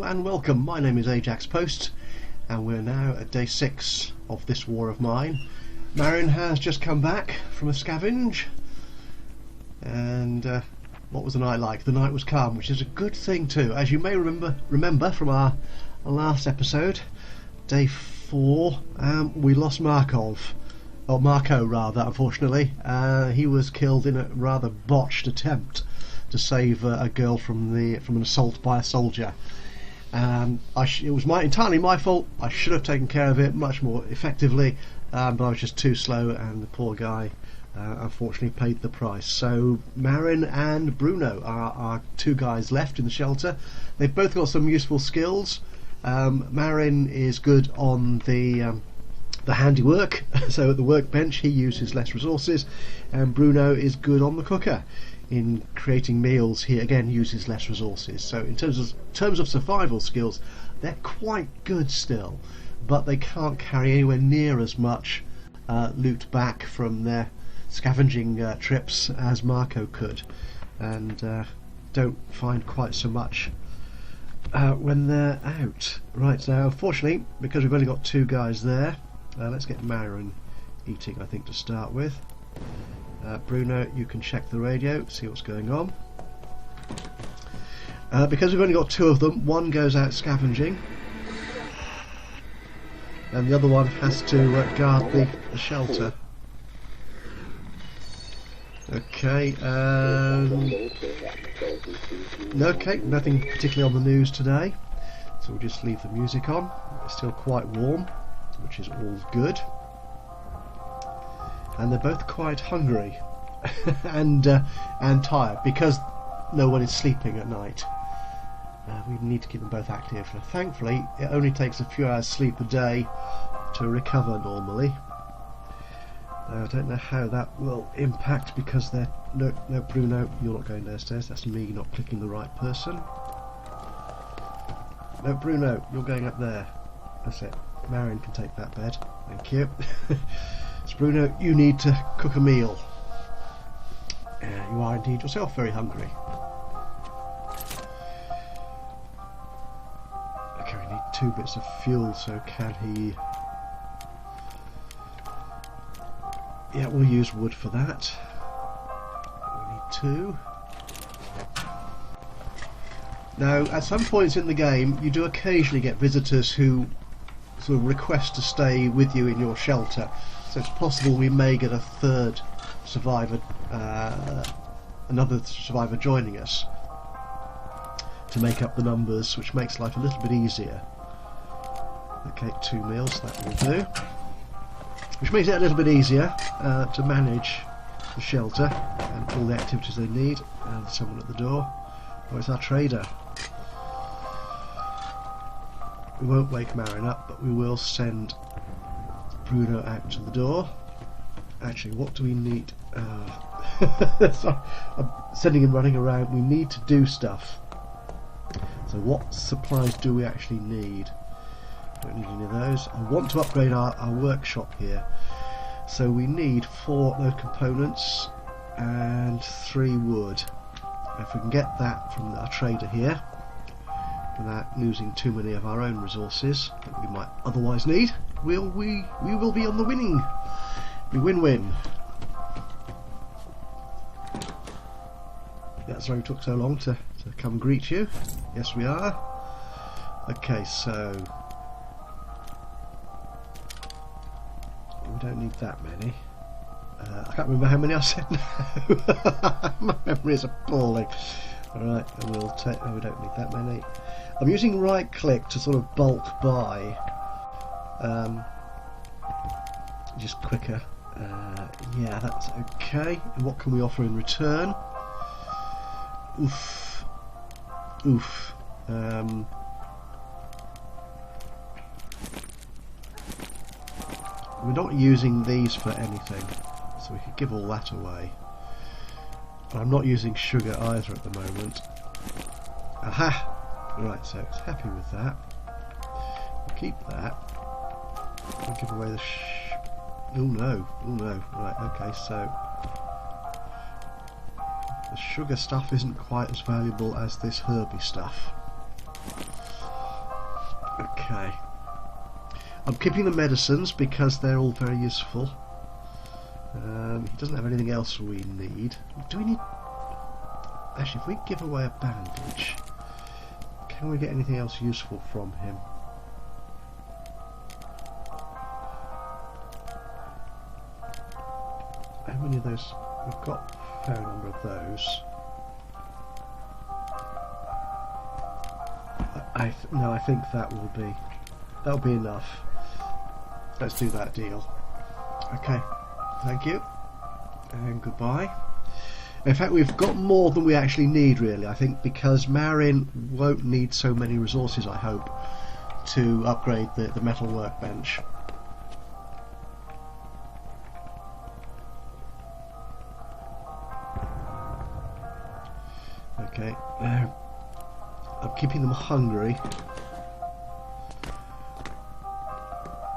and welcome. My name is Ajaxpost and we're now at day 6 of this war of mine. Marion has just come back from a scavenge and what was the night like? The night was calm, which is a good thing too. As you may remember from our last episode, day 4, we lost Marco rather, unfortunately. He was killed in a rather botched attempt to save a girl from an assault by a soldier. It was entirely my fault. I should have taken care of it much more effectively, but I was just too slow, and the poor guy unfortunately paid the price. So Marin and Bruno are two guys left in the shelter. They've both got some useful skills. Marin is good on the handiwork, so at the workbench he uses less resources, and Bruno is good on the cooker. In creating meals, he again uses less resources. So in terms of survival skills, they're quite good still, but they can't carry anywhere near as much loot back from their scavenging trips as Marco could, and don't find quite so much when they're out. Right, so unfortunately, because we've only got 2 guys there, let's get Marin eating, I think, to start with. Bruno, you can check the radio, see what's going on. Because we've only got 2 of them, one goes out scavenging and the other one has to guard the shelter. Okay, okay, nothing particularly on the news today, so we'll just leave the music on. It's still quite warm, which is all good. And they're both quite hungry and tired because no one is sleeping at night. We need to keep them both active. Thankfully, it only takes a few hours sleep a day to recover normally. I don't know how that will impact because they're... No, Bruno, you're not going downstairs. That's me not clicking the right person. No, Bruno, you're going up there. That's it. Marion can take that bed. Thank you. So Bruno, you need to cook a meal. You are indeed yourself very hungry. Okay, we need 2 bits of fuel, so can he... Yeah, we'll use wood for that. We need 2. Now, at some points in the game, you do occasionally get visitors who sort of request to stay with you in your shelter. So it's possible we may get a 3rd survivor, another survivor joining us to make up the numbers, which makes life a little bit easier. Okay, 2 meals, that will do. Which makes it a little bit easier to manage the shelter and all the activities they need. And there's someone at the door. Oh, it's our trader. We won't wake Marin up, but we will send Bruno out to the door. Actually, what do we need? Sorry, I'm sending him running around. We need to do stuff. So what supplies do we actually need? Don't need any of those. I want to upgrade our workshop here. So we need 4 of those components and 3 wood. If we can get that from our trader here without losing too many of our own resources that we might otherwise need, we will be on the winning. We win-win. That's why we took so long to come greet you. Yes, we are. Okay, so we don't need that many. I can't remember how many I said now. My memory is appalling. Alright, and we'll take... Oh, we don't need that many. I'm using right click to sort of bulk buy. Just quicker. Yeah, that's okay. And what can we offer in return? Oof. Oof. We're not using these for anything, so we could give all that away. But I'm not using sugar either at the moment. Aha! Right, so it's happy with that. We'll keep that. We'll give away the oh no, oh no. Right, okay, so the sugar stuff isn't quite as valuable as this herby stuff. Okay. I'm keeping the medicines because they're all very useful. He doesn't have anything else we need. Do we need... Actually, if we give away a bandage, can we get anything else useful from him? How many of those? We've got a fair number of those. No, I think that'll be enough. Let's do that deal. Okay, thank you, and goodbye. In fact, we've got more than we actually need, really, I think, because Marin won't need so many resources, I hope, to upgrade the metal workbench. Okay, now I'm keeping them hungry,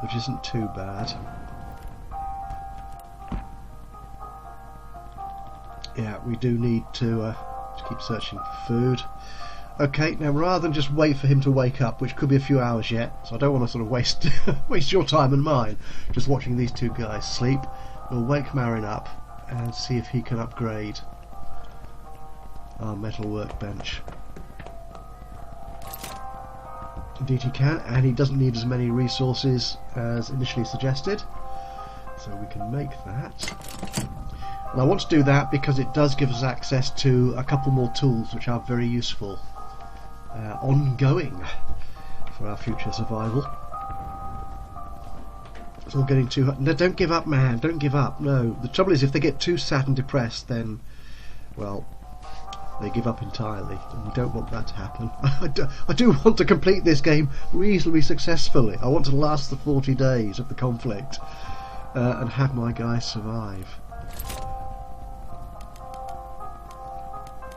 which isn't too bad. Yeah, we do need to keep searching for food. Okay, now rather than just wait for him to wake up, which could be a few hours yet, so I don't want to sort of waste waste your time and mine just watching these two guys sleep, we'll wake Marin up and see if he can upgrade our metal workbench. Indeed he can, and he doesn't need as many resources as initially suggested, so we can make that. And I want to do that because it does give us access to a couple more tools which are very useful ongoing for our future survival. It's all getting too hot. No, don't give up, man, don't give up. No, the trouble is if they get too sad and depressed, then, well, they give up entirely, and we don't want that to happen. I do want to complete this game reasonably successfully. I want to last the 40 days of the conflict and have my guys survive.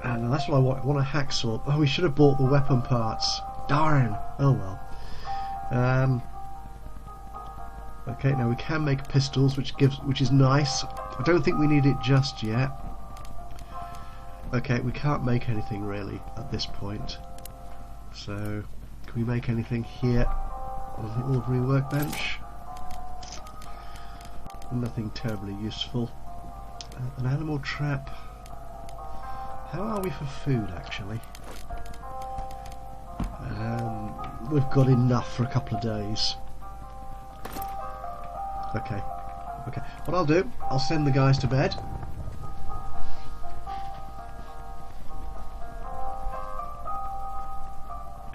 And that's what I want. I want a hacksaw. Oh, we should have bought the weapon parts. Darn. Oh well. Okay, now we can make pistols, which is nice. I don't think we need it just yet. Okay, we can't make anything really at this point. So, can we make anything here on the ordinary workbench? Nothing terribly useful. An animal trap. How are we for food, actually? We've got enough for a couple of days. Okay. Okay. What I'll do, I'll send the guys to bed.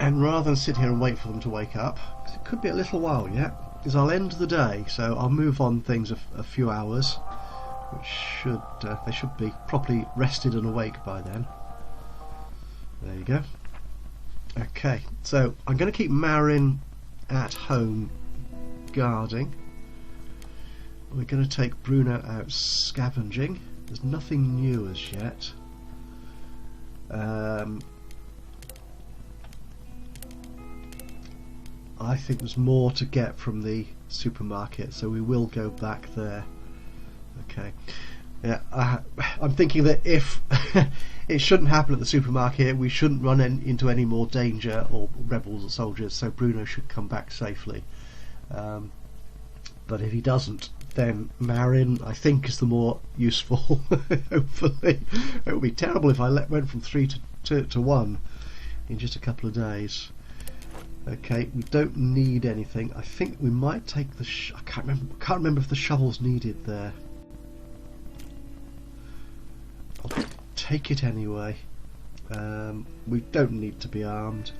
And rather than sit here and wait for them to wake up, because it could be a little while yet, is I'll end the day. So I'll move on things a few hours. Which should, they should be properly rested and awake by then. There you go. Okay, so I'm going to keep Marin at home guarding. We're going to take Bruno out scavenging. There's nothing new as yet. I think there's more to get from the supermarket, so we will go back there. Okay. Yeah, I'm thinking that if it shouldn't happen at the supermarket, we shouldn't run into any more danger or rebels or soldiers, so Bruno should come back safely. But if he doesn't, then Marin, I think, is the more useful. Hopefully. It would be terrible if I went from 3 to 1 in just a couple of days. Okay, we don't need anything. I think we might take the... I can't remember if the shovel's needed there. I'll take it anyway. We don't need to be armed.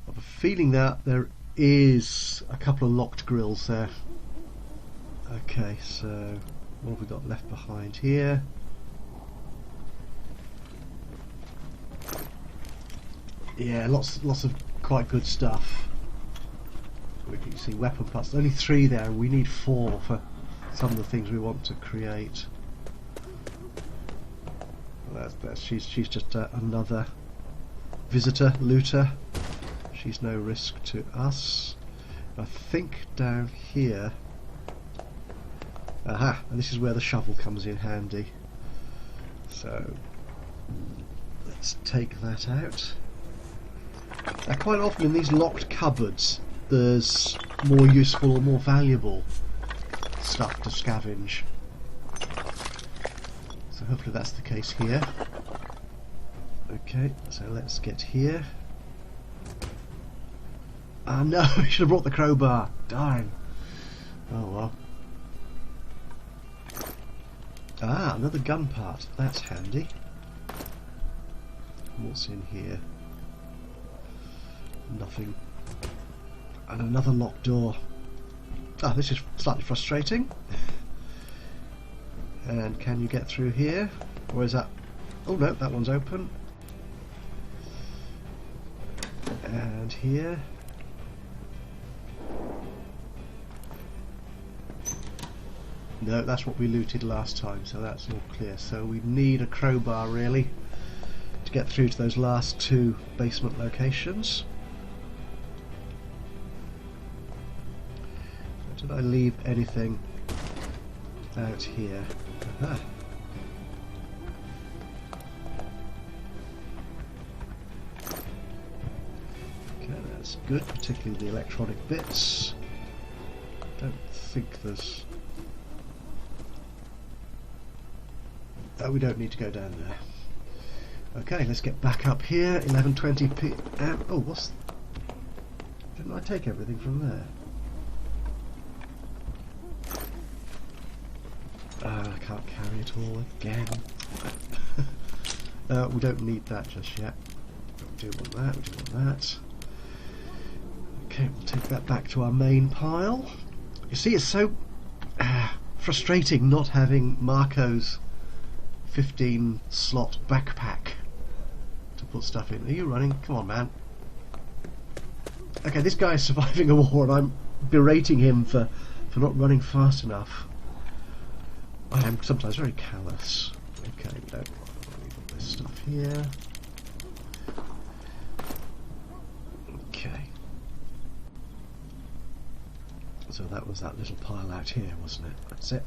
I have a feeling that there is a couple of locked grills there. Okay, so what have we got left behind here? Yeah, lots of quite good stuff. We can see weapon parts. Only 3 there, and we need 4 for some of the things we want to create. She's just another visitor, looter. She's no risk to us. I think down here. Aha! And this is where the shovel comes in handy. So let's take that out. Now, quite often in these locked cupboards there's more useful or more valuable stuff to scavenge. So hopefully that's the case here. Okay, so let's get here. Ah no, I should have brought the crowbar. Darn. Oh well. Ah, another gun part. That's handy. What's in here? Nothing. And another locked door. Ah, this is slightly frustrating. And can you get through here? Or is that... Oh no, that one's open. And here. No, that's what we looted last time, so that's all clear. So we need a crowbar really to get through to those last two basement locations. Did I leave anything out here? Aha. Okay, that's good, particularly the electronic bits. Don't think there's... Oh, we don't need to go down there. Okay, let's get back up here. 11:20 p.m. Oh, what's... Didn't I take everything from there? I can't carry it all again. We don't need that just yet. We do want that, we do want that. Okay, we'll take that back to our main pile. You see, it's so frustrating not having Marco's 15 slot backpack to put stuff in. Are you running? Come on, man. Okay, this guy is surviving a war and I'm berating him for not running fast enough. I am sometimes very callous. Okay, we don't want this stuff here. Okay. So that was that little pile out here, wasn't it? That's it.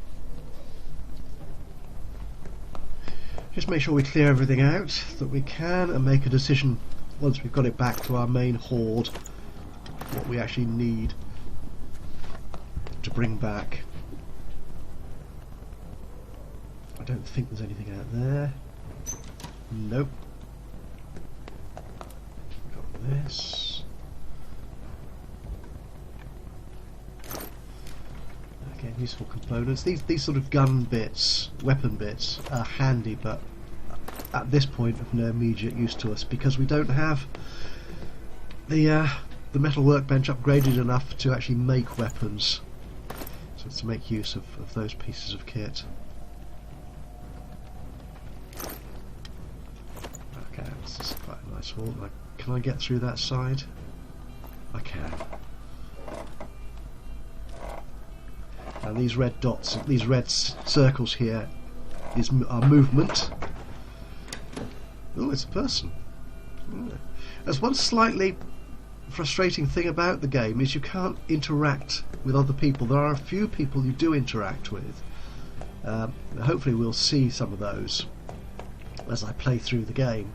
Just make sure we clear everything out that we can and make a decision once we've got it back to our main hoard what we actually need to bring back. I don't think there's anything out there. Nope. Got this. Again, useful components. These sort of gun bits, weapon bits, are handy, but at this point of no immediate use to us because we don't have the metal workbench upgraded enough to actually make weapons. So it's to make use of those pieces of kit. Okay, this is quite a nice wall. Can I get through that side? I can. And these red dots, these red circles here, is our movement. Oh, it's a person. There's one slightly frustrating thing about the game is you can't interact with other people. There are a few people you do interact with. Hopefully we'll see some of those as I play through the game.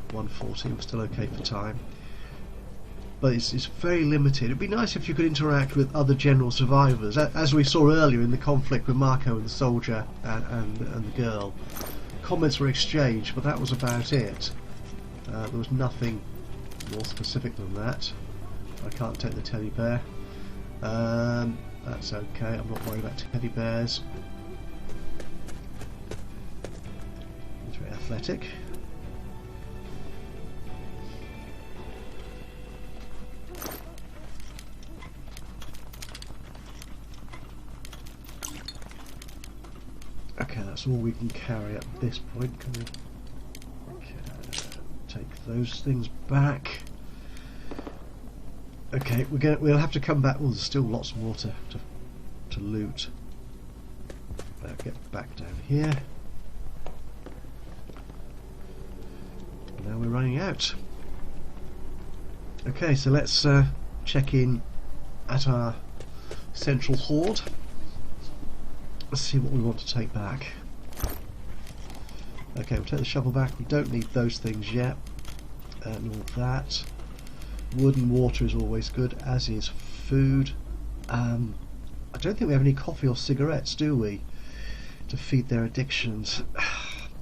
1:40, we're still okay for time. But it's very limited. It'd be nice if you could interact with other general survivors, as we saw earlier in the conflict with Marco and the soldier and the girl. Comments were exchanged, but that was about it. There was nothing more specific than that. I can't take the teddy bear. That's okay, I'm not worried about teddy bears. He's very athletic. Okay, that's all we can carry at this point. Can we take those things back? Okay, we'll have to come back. Well, there's still lots more to loot. Get back down here. Now we're running out. Okay, so let's check in at our central hoard. Let's see what we want to take back. Okay, we'll take the shovel back. We don't need those things yet. Nor that. Wood and water is always good, as is food. I don't think we have any coffee or cigarettes, do we, to feed their addictions.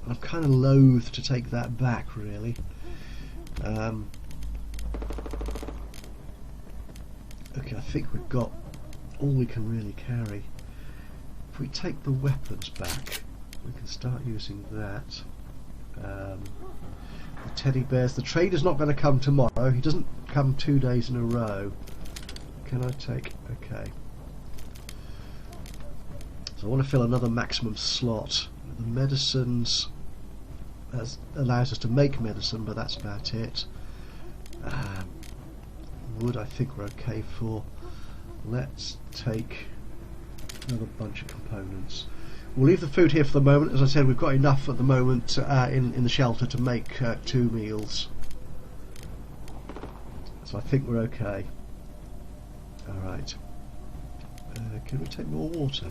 I'm kind of loath to take that back, really. Okay, I think we've got all we can really carry. If we take the weapons back, we can start using that. The teddy bears. The trader's not going to come tomorrow. He doesn't come 2 days in a row. Can I take... okay. So I want to fill another maximum slot. The medicines allows us to make medicine, but that's about it. Wood I think we're okay for. Let's take another bunch of components. We'll leave the food here for the moment. As I said, we've got enough at the moment in the shelter to make 2 meals. So I think we're okay. Alright. Can we take more water?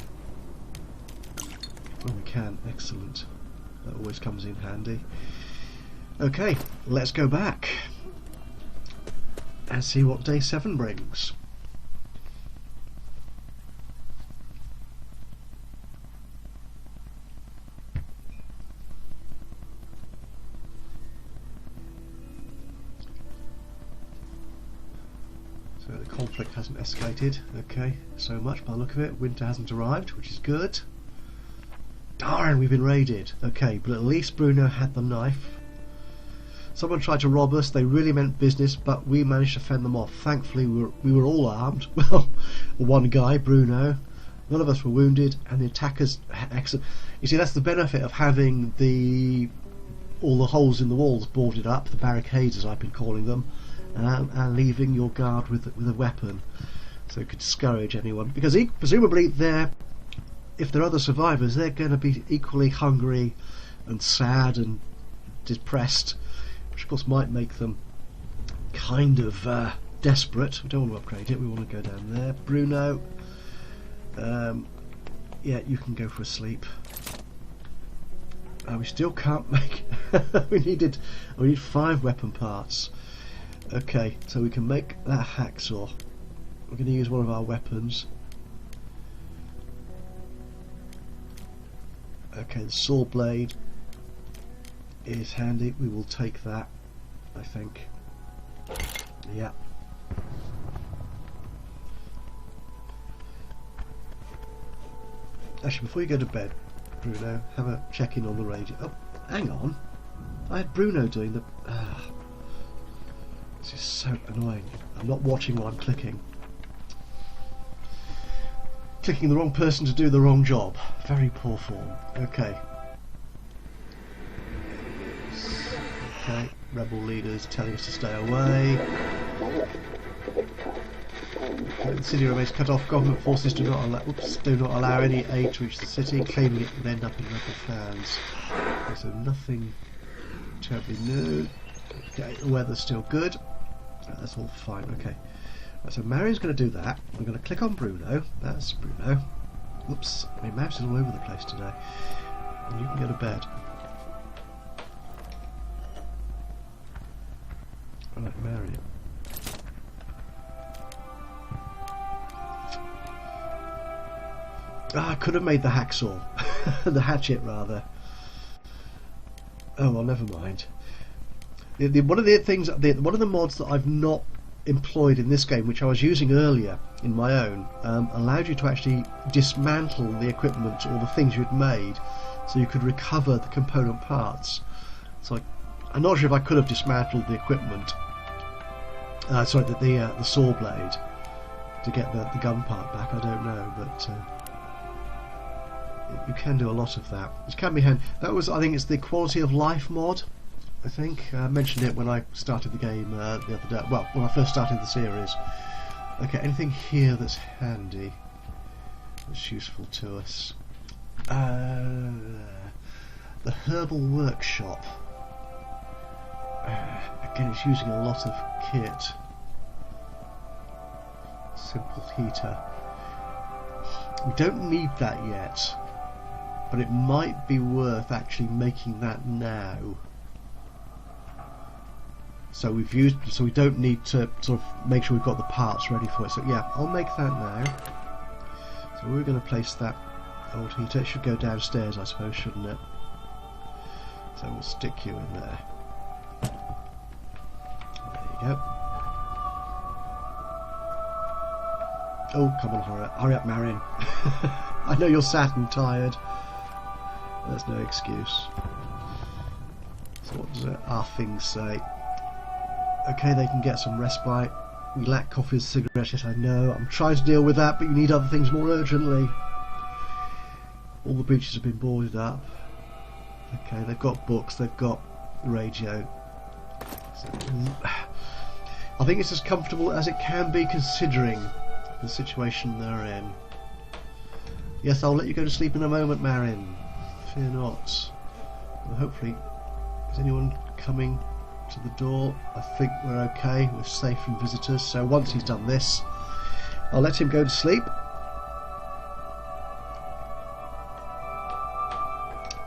Oh, we can. Excellent. That always comes in handy. Okay, let's go back and see what day 7 brings. So the conflict hasn't escalated. Okay, so much by the look of it. Winter hasn't arrived, which is good. Darn, we've been raided. Okay, but at least Bruno had the knife. Someone tried to rob us. They really meant business, but we managed to fend them off. Thankfully, we were all armed. Well, one guy, Bruno. None of us were wounded, and the attackers... excellent. You see, that's the benefit of having all the holes in the walls boarded up, the barricades, as I've been calling them, and leaving your guard with a weapon, so it could discourage anyone. Because presumably if they're other survivors, they're going to be equally hungry and sad and depressed, which of course might make them kind of desperate. We don't want to upgrade it, we want to go down there. Bruno, yeah, you can go for a sleep. We still can't make... we need 5 weapon parts. Okay, so we can make that hacksaw. We're going to use one of our weapons. Okay, the saw blade is handy. We will take that, I think. Yeah. Actually, before you go to bed, Bruno, have a check-in on the radio. Oh, hang on. I had Bruno doing the... this is so annoying. I'm not watching while I'm clicking. Clicking the wrong person to do the wrong job. Very poor form. Okay. Okay, rebel leaders telling us to stay away. Okay, the city remains cut off. Government forces do not allow any aid to reach the city, claiming it would end up in rebel hands. Okay, so nothing terribly new. Okay, the weather's still good. That's all fine. Okay. Right, so Marion's going to do that. We're going to click on Bruno. That's Bruno. Oops, my mouse is all over the place today. And you can go to bed. Alright, Marion. I could have made the hacksaw. The hatchet, rather. Oh well, never mind. One of the mods that I've not employed in this game, which I was using earlier in my own, allowed you to actually dismantle the equipment or the things you'd made, so you could recover the component parts. So I'm not sure if I could have dismantled the equipment. Sorry, the saw blade to get the gun part back. I don't know, but you can do a lot of that. It can be handy. That was, I think, it's the quality of life mod. I think I mentioned it when I started the game the other day. Well, when I first started the series. Okay, anything here that's handy, that's useful to us? The herbal workshop. Again, it's using a lot of kit. Simple heater. We don't need that yet, but it might be worth actually making that now. So we've used, so we don't need to sort of make sure we've got the parts ready for it. So yeah, I'll make that now. So we're going to place that old heater. It should go downstairs, I suppose, shouldn't it? So we'll stick you in there. There you go. Oh, come on, hurry up, Marion. I know you're sad and tired. There's no excuse. So what does our thing say? Okay, they can get some respite. We lack coffee and cigarettes, yes I know. I'm trying to deal with that, but you need other things more urgently. All the breaches have been boarded up. Okay, they've got books, they've got radio. So, I think it's as comfortable as it can be considering the situation they're in. Yes, I'll let you go to sleep in a moment, Marin. Fear not. Well, hopefully, is anyone coming to the door? I think we're okay. We're safe from visitors. So once he's done this, I'll let him go to sleep.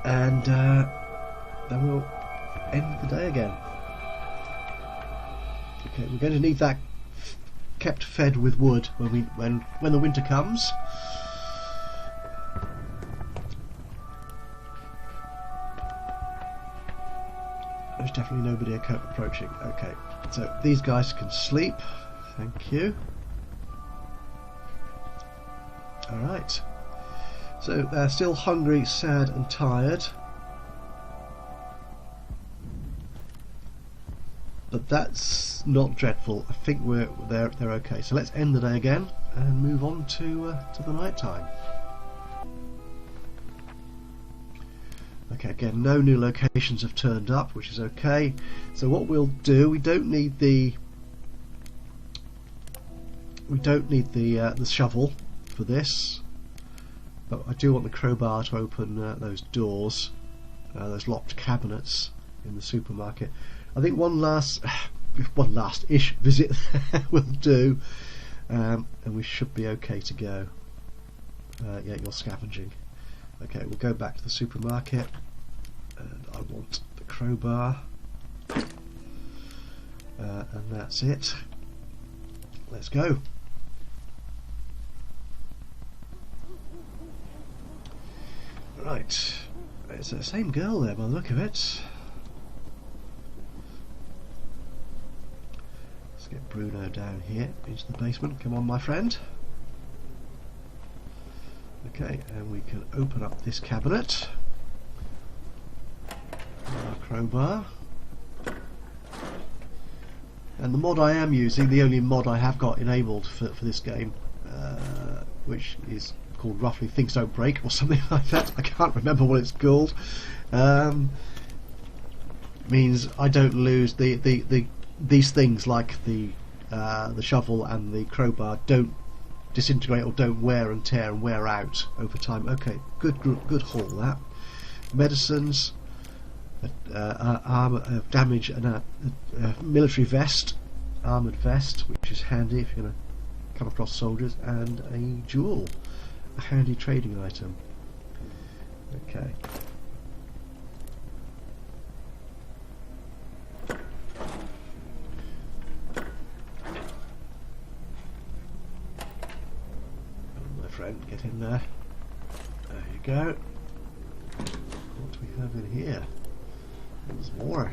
And then we'll end the day again. Okay, we're going to need that kept fed with wood when the winter comes. There's definitely nobody approaching. Okay, so these guys can sleep. Thank you. Alright. So they're still hungry, sad and tired. But that's not dreadful. I think they're okay. So let's end the day again and move on to the night time. Okay, again, no new locations have turned up, which is okay. So what we'll do, we don't need the shovel for this, but I do want the crowbar to open those doors, those locked cabinets in the supermarket. I think one last-ish visit will do, and we should be okay to go. Yeah, you're scavenging. Okay, we'll go back to the supermarket, and I want the crowbar, and that's it. Let's go. Right, it's the same girl there by the look of it. Let's get Bruno down here into the basement. Come on, my friend. Okay, and we can open up this cabinet. Our crowbar. And the mod I am using, the only mod I have got enabled for this game, which is called roughly Things Don't Break or something like that. I can't remember what it's called. Means I don't lose these things like the shovel and the crowbar don't disintegrate or don't wear and tear and wear out over time. Okay, good haul that. Medicines, armor damage, and a military vest, armoured vest, which is handy if you're going to come across soldiers, and a jewel, a handy trading item. Okay. Get in there. There you go. What do we have in here? There's more.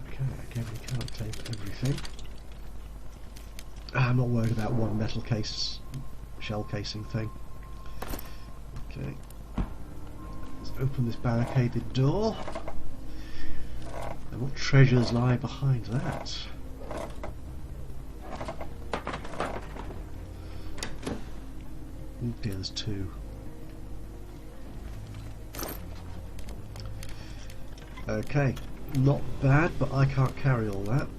Okay, again we can't take everything. I'm not worried about one metal case, shell casing thing. Okay. Let's open this barricaded door. And what treasures lie behind that? Oh dear, there's two. Okay, not bad, but I can't carry all that.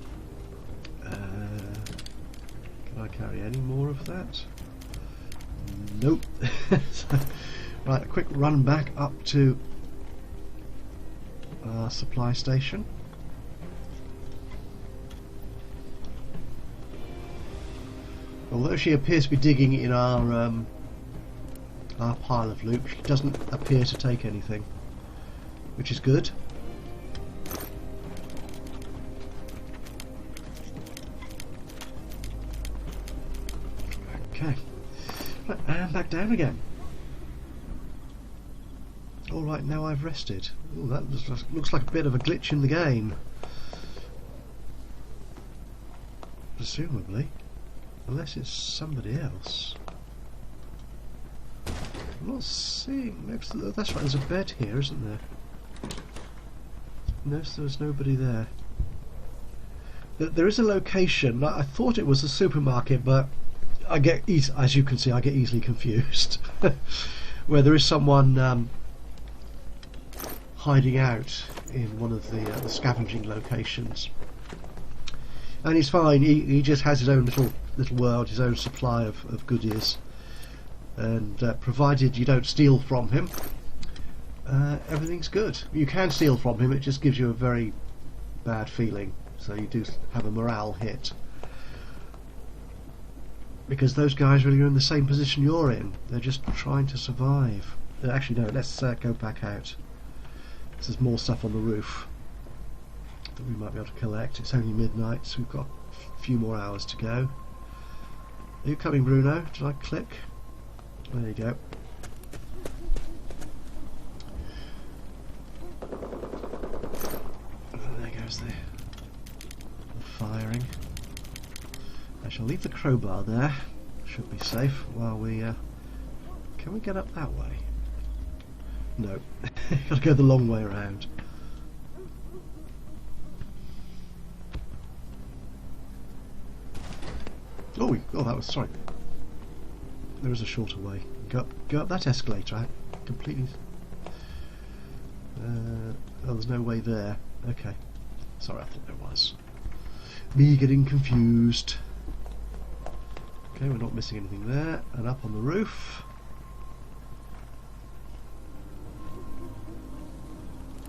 Can I carry any more of that? Nope. So, right, a quick run back up to our supply station. Although she appears to be digging in our pile of loot, she doesn't appear to take anything. which is good. Okay, right, and back down again. Alright, now I've rested. Ooh, that looks like a bit of a glitch in the game. Presumably. Unless it's somebody else. I'm not seeing... That's right, there's a bed here, isn't there? No, there's nobody there. There is a location. I thought it was a supermarket, but I get, as you can see, I get easily confused. Where there is someone hiding out in one of the scavenging locations, and he's fine. He just has his own little world, his own supply of goodies, and provided you don't steal from him, everything's good. You can steal from him; it just gives you a very bad feeling. So you do have a morale hit, because those guys really are in the same position you're in. They're just trying to survive. Actually, no. Let's go back out. There's more stuff on the roof that we might be able to collect. It's only midnight, so we've got a few more hours to go. Are you coming, Bruno? Did I click? There you go. There goes the firing. I shall leave the crowbar there. Should be safe while we... Can we get up that way? No. Got to go the long way around. Oh, that was... Sorry. There is a shorter way. Go up that escalator. I completely... oh, there's no way there. Okay. Sorry, I thought there was. Me getting confused. Okay, we're not missing anything there. And up on the roof.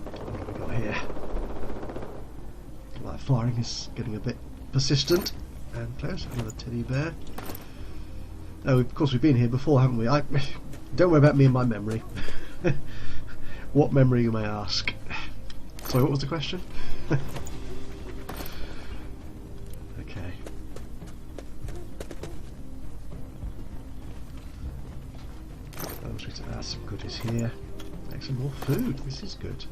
What have we got here? That firing is getting a bit persistent. And close. Another teddy bear. Oh, of course we've been here before, haven't we? Don't worry about me and my memory. What memory, you may ask? Sorry, what was the question? Okay. Some goodies here. Some more food. This is good.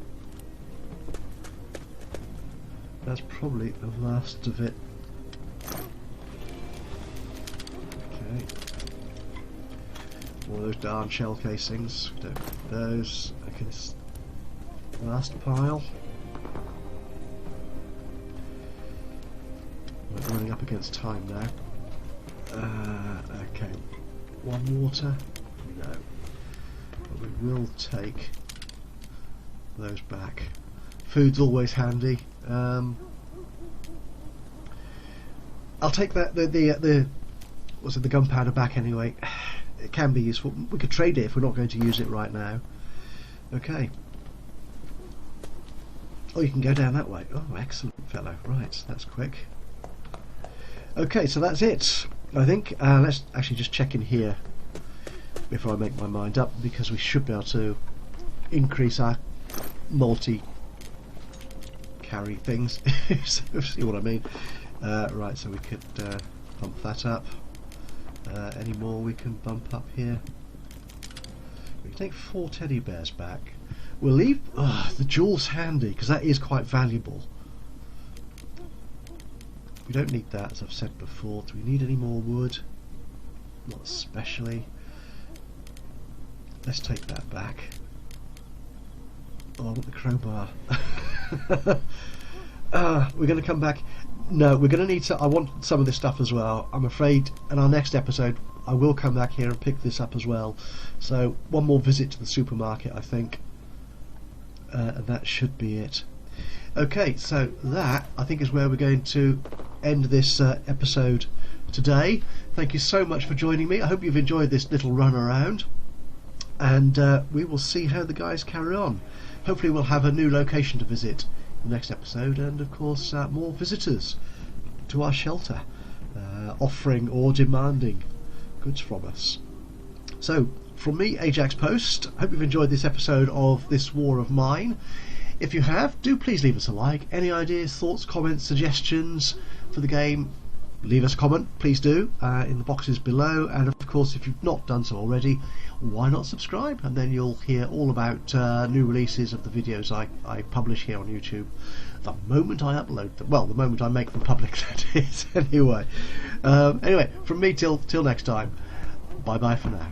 That's probably the last of it. Okay. More of those darn shell casings. We don't need those. Okay, this last pile. We're running up against time now. Okay. One water. No. But we will take those back. Food's always handy. I'll take that the gunpowder back anyway. It can be useful. We could trade it if we're not going to use it right now. Okay. Oh, you can go down that way. Oh, excellent, fellow. Right, that's quick. Okay, so that's it, I think. Let's actually just check in here before I make my mind up, because we should be able to increase our multi-carry things. See what I mean? Right, so we could bump that up. Any more we can bump up here? We can take 4 teddy bears back. We'll leave the jewels handy, because that is quite valuable. We don't need that, as I've said before. Do we need any more wood? Not especially. Let's take that back. Oh, I want the crowbar. We're going to come back. No, we're going to need to... I want some of this stuff as well. I'm afraid in our next episode I will come back here and pick this up as well. So one more visit to the supermarket, I think. And that should be it. Okay, so that I think is where we're going to end this episode today. Thank you so much for joining me. I hope you've enjoyed this little run around, and we will see how the guys carry on. Hopefully we'll have a new location to visit in the next episode, and of course more visitors to our shelter, offering or demanding goods from us. So from me, Ajaxpost. Hope you've enjoyed this episode of This War of Mine. If you have, do please leave us a like. Any ideas, thoughts, comments, suggestions for the game, leave us a comment, please do, in the boxes below. And of course, if you've not done so already, why not subscribe? And then you'll hear all about new releases of the videos I publish here on YouTube the moment I upload them. Well, the moment I make them public, that is. Anyway, from me till next time, bye bye for now.